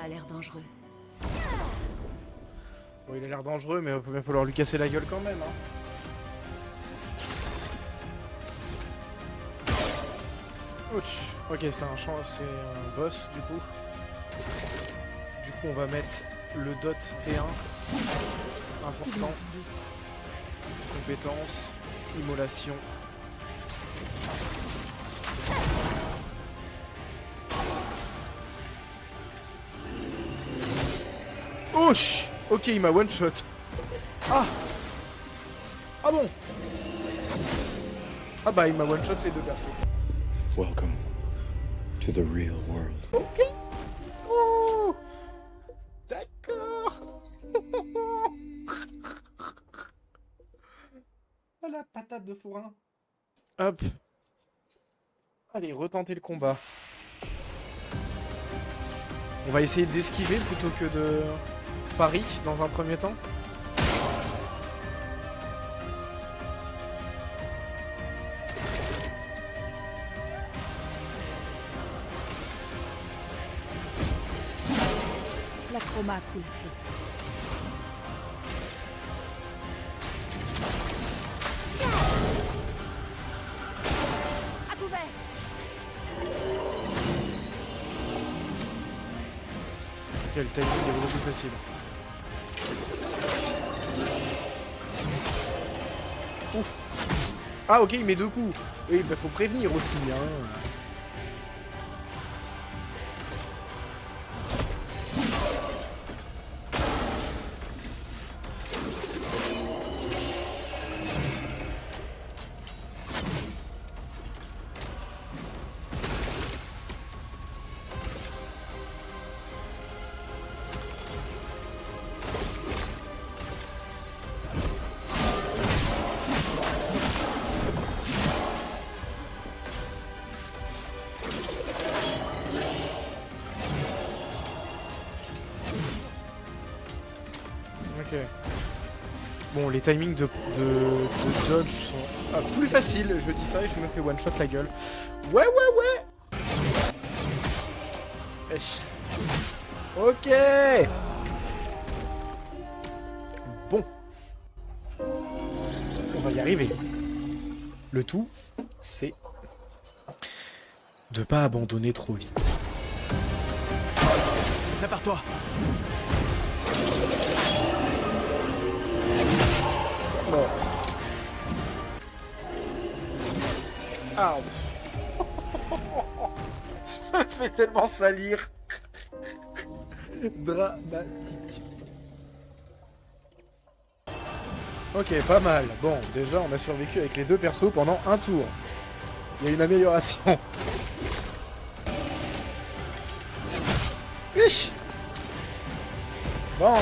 a l'air dangereux. Bon, il a l'air dangereux, mais il va falloir lui casser la gueule quand même. Hein. Ouch. Ok, c'est un boss du coup. Du coup, on va mettre le dot T1. Important. Compétence. Immolation. Ouch. Ok, il m'a one shot. Ah. Ah bon. Ah bah il m'a one shot les deux persos. Welcome to the real world. Ok. Oh. D'accord. Oh la patate de fourrin. Hop. Allez, retenter le combat. On va essayer d'esquiver plutôt que de pari dans un premier temps. La chroma coule feu. À couvert. Ok, le timing est beaucoup plus facile. Ouf. Ah ok, il met deux coups. Oui, bah faut prévenir aussi, hein. Ok. Bon, les timings de dodge sont plus faciles. Je dis ça et je me fais one shot la gueule. Ouais, ouais, ouais. Wesh. Ok. Bon. On va y arriver. Le tout, c'est de pas abandonner trop vite. Prépare-toi. Bon. Ah. Je me fais tellement salir. Dramatique. Ok, pas mal. Bon, déjà, on a survécu avec les deux persos pendant un tour. Il y a une amélioration. Wesh. Bon.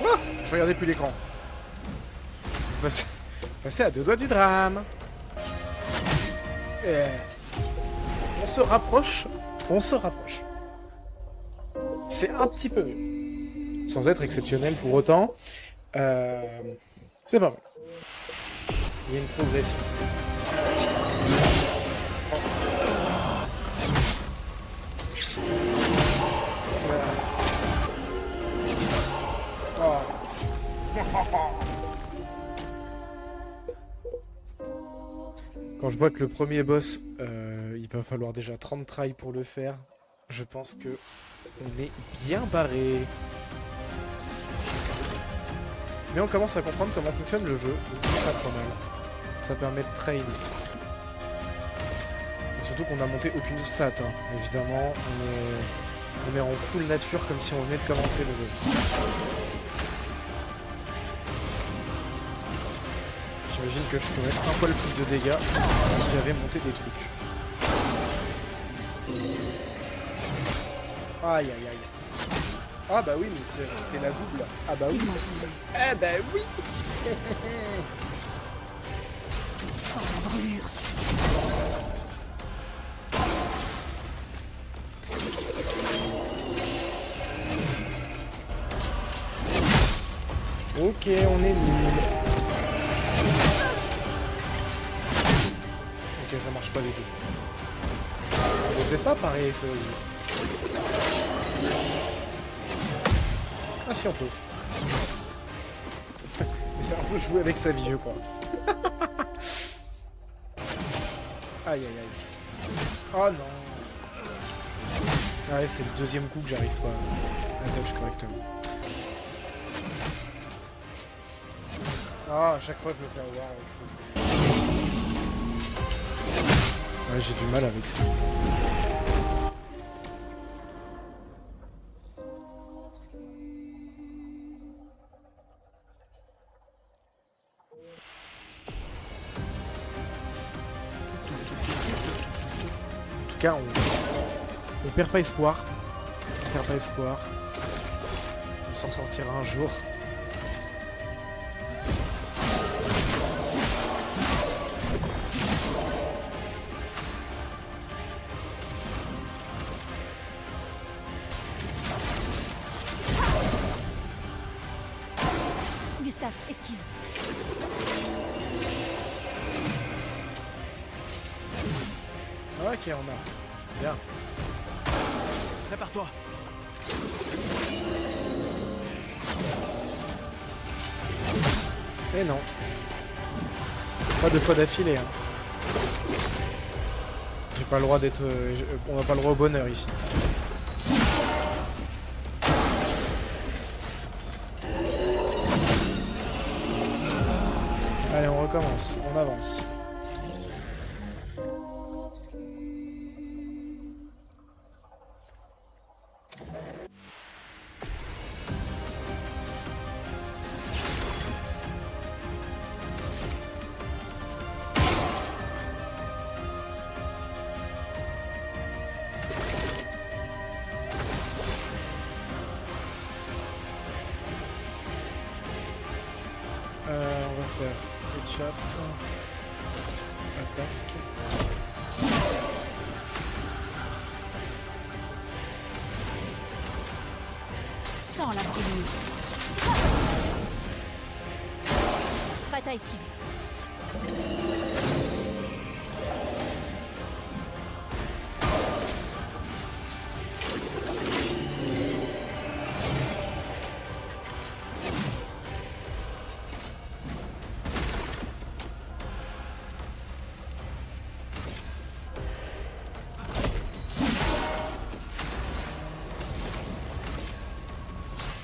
Oh, je regardais plus l'écran. Passer à deux doigts du drame. Et on se rapproche. On se rapproche. C'est un petit peu mieux. Sans être exceptionnel pour autant. C'est pas mal. Il y a une progression. Quand je vois que le premier boss, il va falloir déjà 30 tries pour le faire, je pense que on est bien barré. Mais on commence à comprendre comment fonctionne le jeu, donc c'est pas trop mal. Ça permet de train. Et surtout qu'on n'a monté aucune stat, hein. Évidemment, on est en full nature comme si on venait de commencer le jeu. J'imagine que je ferais un poil plus de dégâts si j'avais monté des trucs. Aïe aïe aïe. Ah bah oui, mais c'était la double. Ah bah oui. Eh bah oui. Ok, on est nul. Ok, ça marche pas du tout. peut peut-être pas pareil ce. Ah si on peut. Mais c'est un peu jouer avec sa vie je crois. Aïe aïe aïe. Oh non. Ah ouais c'est le deuxième coup que j'arrive pas à dodge correctement. Ah à chaque fois je me fais avoir avec ça. Ouais j'ai du mal avec ça. En tout cas on perd pas espoir. On perd pas espoir. On s'en sortira un jour. Gustave, esquive. Ok, on a. Bien. Prépare-toi. Et non. Pas deux fois d'affilée. Hein. J'ai pas le droit d'être. On n'a pas le droit au bonheur ici. Allez, on recommence. On avance. On va faire échappe, attaque. Sans la prévenir. Prête à esquiver.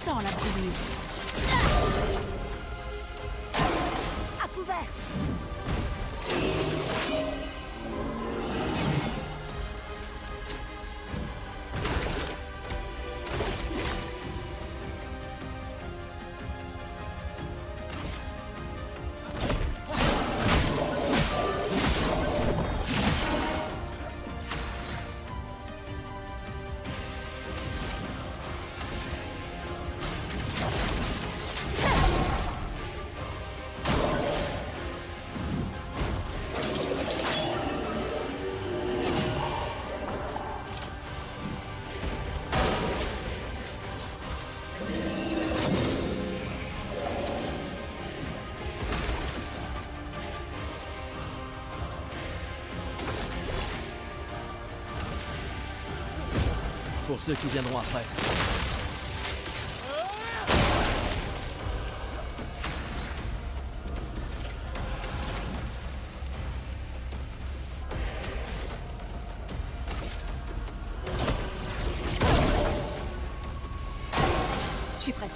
Sans la prévenir. À couvert. Pour ceux qui viendront après. Je suis prête.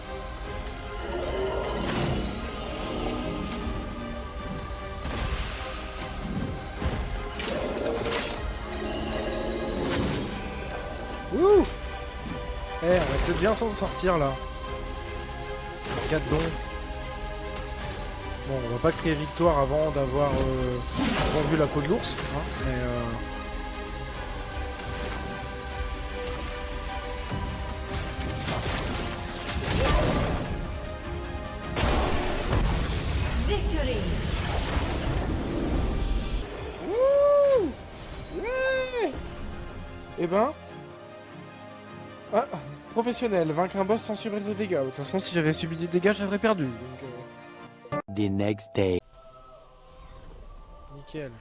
Ouh. Eh, on va peut-être bien s'en sortir là. 4 dons. Bon, on va pas crier victoire avant d'avoir vu la peau de l'ours. Hein, mais Victory. Wouh. Ouais. Eh ben... Ah, professionnel, vaincre un boss sans subir de dégâts. De toute façon, si j'avais subi des dégâts, j'aurais perdu. Donc, The next day. nickel.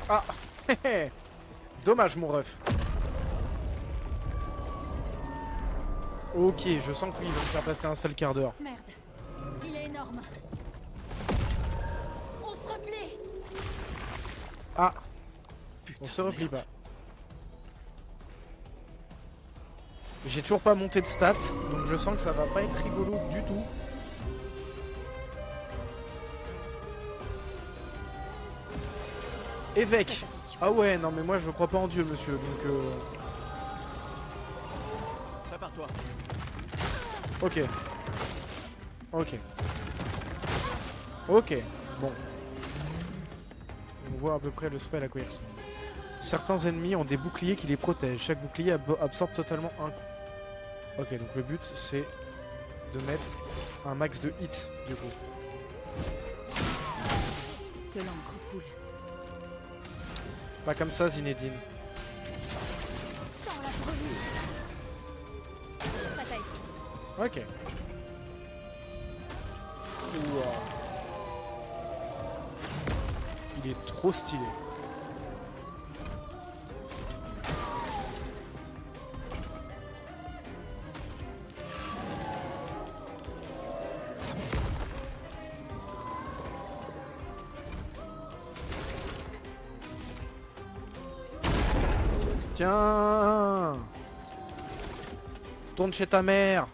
Ah. Dommage mon ref. Ok, je sens que lui il va me faire passer un sale quart d'heure. Merde. Il est énorme. On se replie. Ah. On se replie pas. J'ai toujours pas monté de stats, donc je sens que ça va pas être rigolo du tout. Évêque. Ah ouais, non mais moi je crois pas en Dieu, monsieur, donc Prépare-toi. Ok. Ok. Ok. Bon. On voit à peu près le spell à quoi il ressemble. Certains ennemis ont des boucliers qui les protègent. Chaque bouclier absorbe totalement un coup. Ok, donc le but c'est de mettre un max de hit du coup. Que l'encre coule. Pas comme ça, Zinedine. Sans la brûlure. Bataille. Ok. Wow. Il est trop stylé. Tiens! Retourne chez ta mère!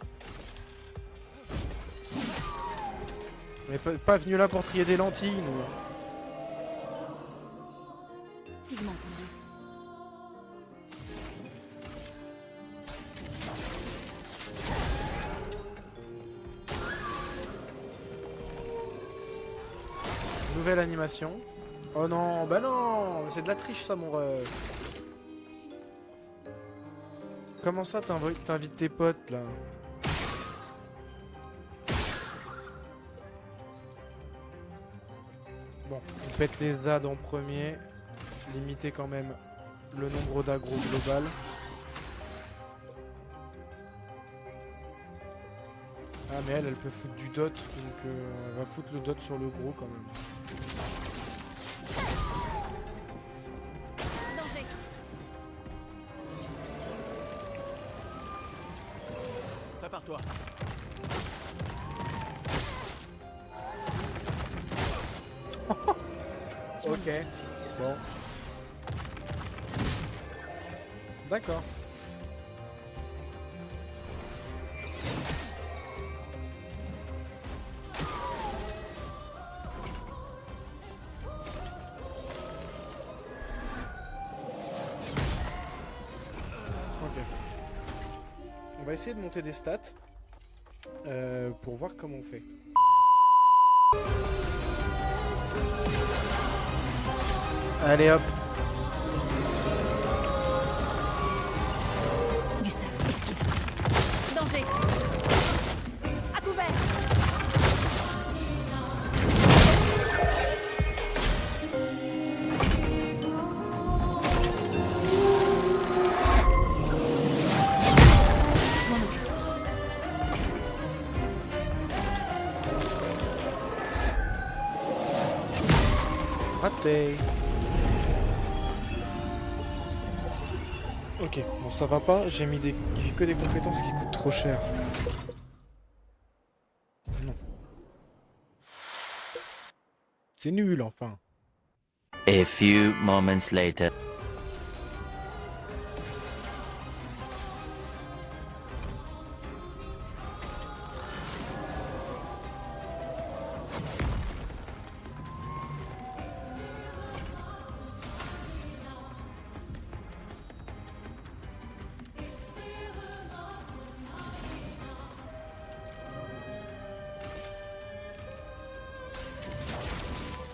On n'est pas venu là pour trier des lentilles, nous. Il m'entendait. Nouvelle animation. Oh non, bah non! C'est de la triche, ça, mon ref. Comment ça, t'invites tes potes, là? Bon, on pète les ZAD en premier. Limiter quand même le nombre d'aggro global. Ah mais elle peut foutre du dot, donc elle va foutre le dot sur le gros quand même. Danger. Prépare-toi. Ok, bon. D'accord. Ok. On va essayer de monter des stats pour voir comment on fait. Allez hop. Gustave, esquive. Danger. À couvert. M'en occupe. Raté. Ok, bon ça va pas, j'ai mis que des compétences qui coûtent trop cher. Non. C'est nul enfin. A few moments later.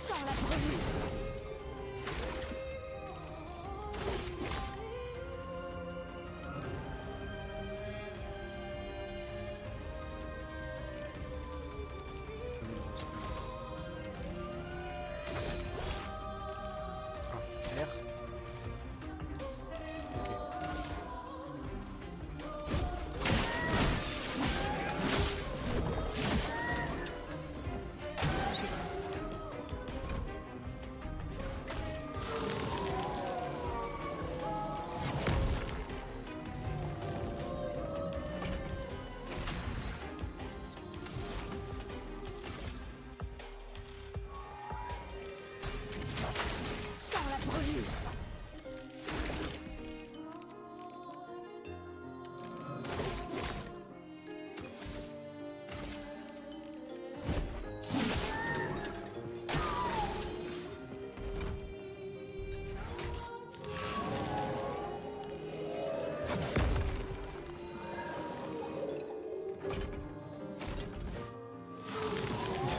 Sans la brûlure.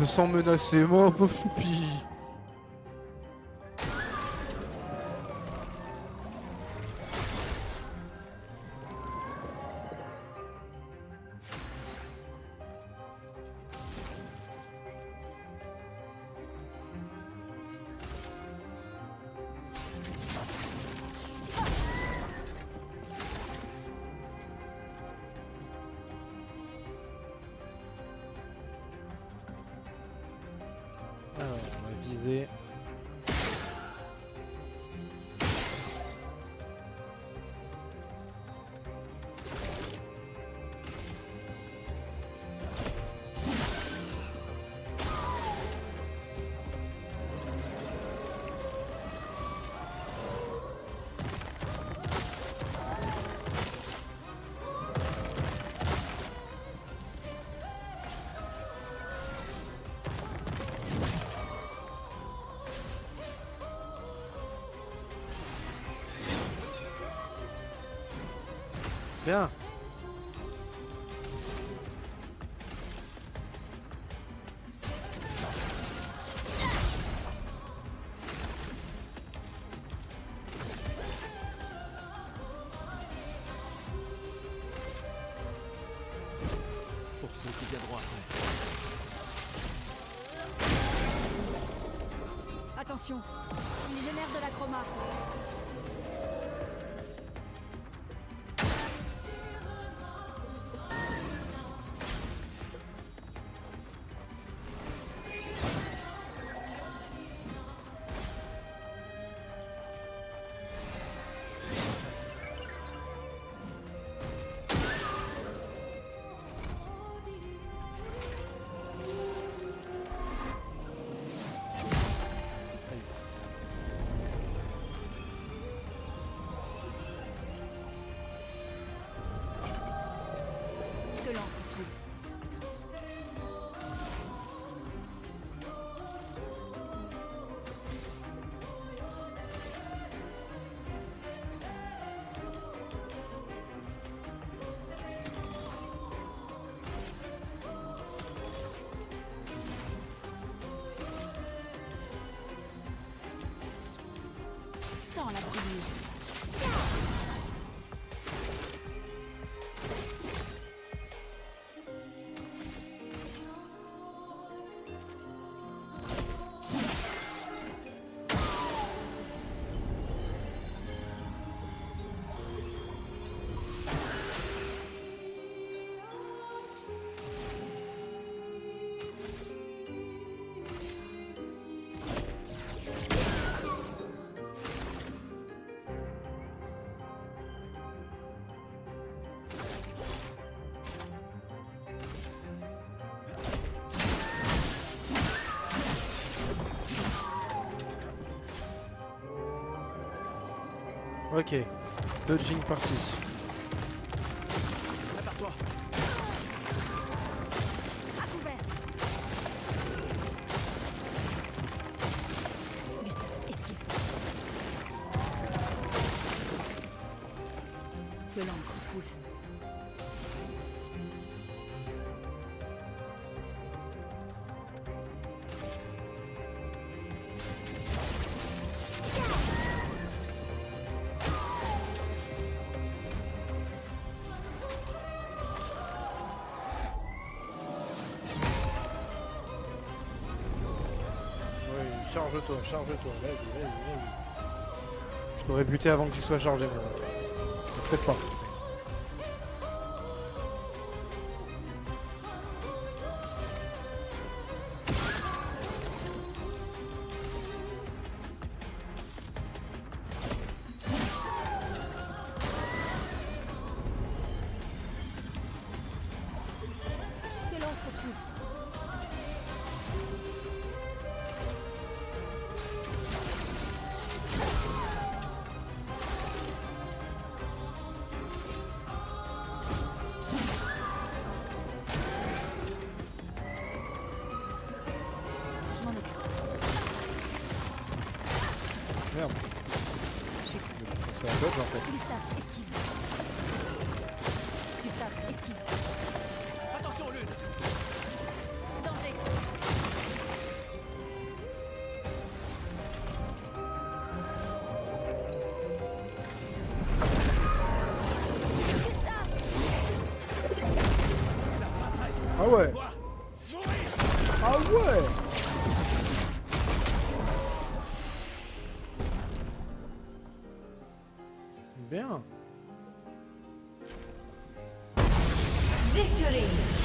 Il se sent menacé, mon pauvre choupi. Alors, on va viser. Bien. Pour ceux qui viendront après. Attention, il génère de la chroma. Que l'encre coule. Sans la brûlure. Ok. Dodging party. Prépare-toi. À couvert. Gustave, esquive. Que l'encre coule. Oui, charge-toi, charge-toi. Vas-y, vas-y, vas-y. Je t'aurais buté avant que tu sois chargé, moi. Peut-être pas. Que l'encre coule. Je m'en occupe. Merde. Je suis prêt. C'est un dodge en fait. Gustave, esquive. Gustave, esquive. Attention, Lune. Danger. Ah ouais. Ah ouais. Bien. Victory.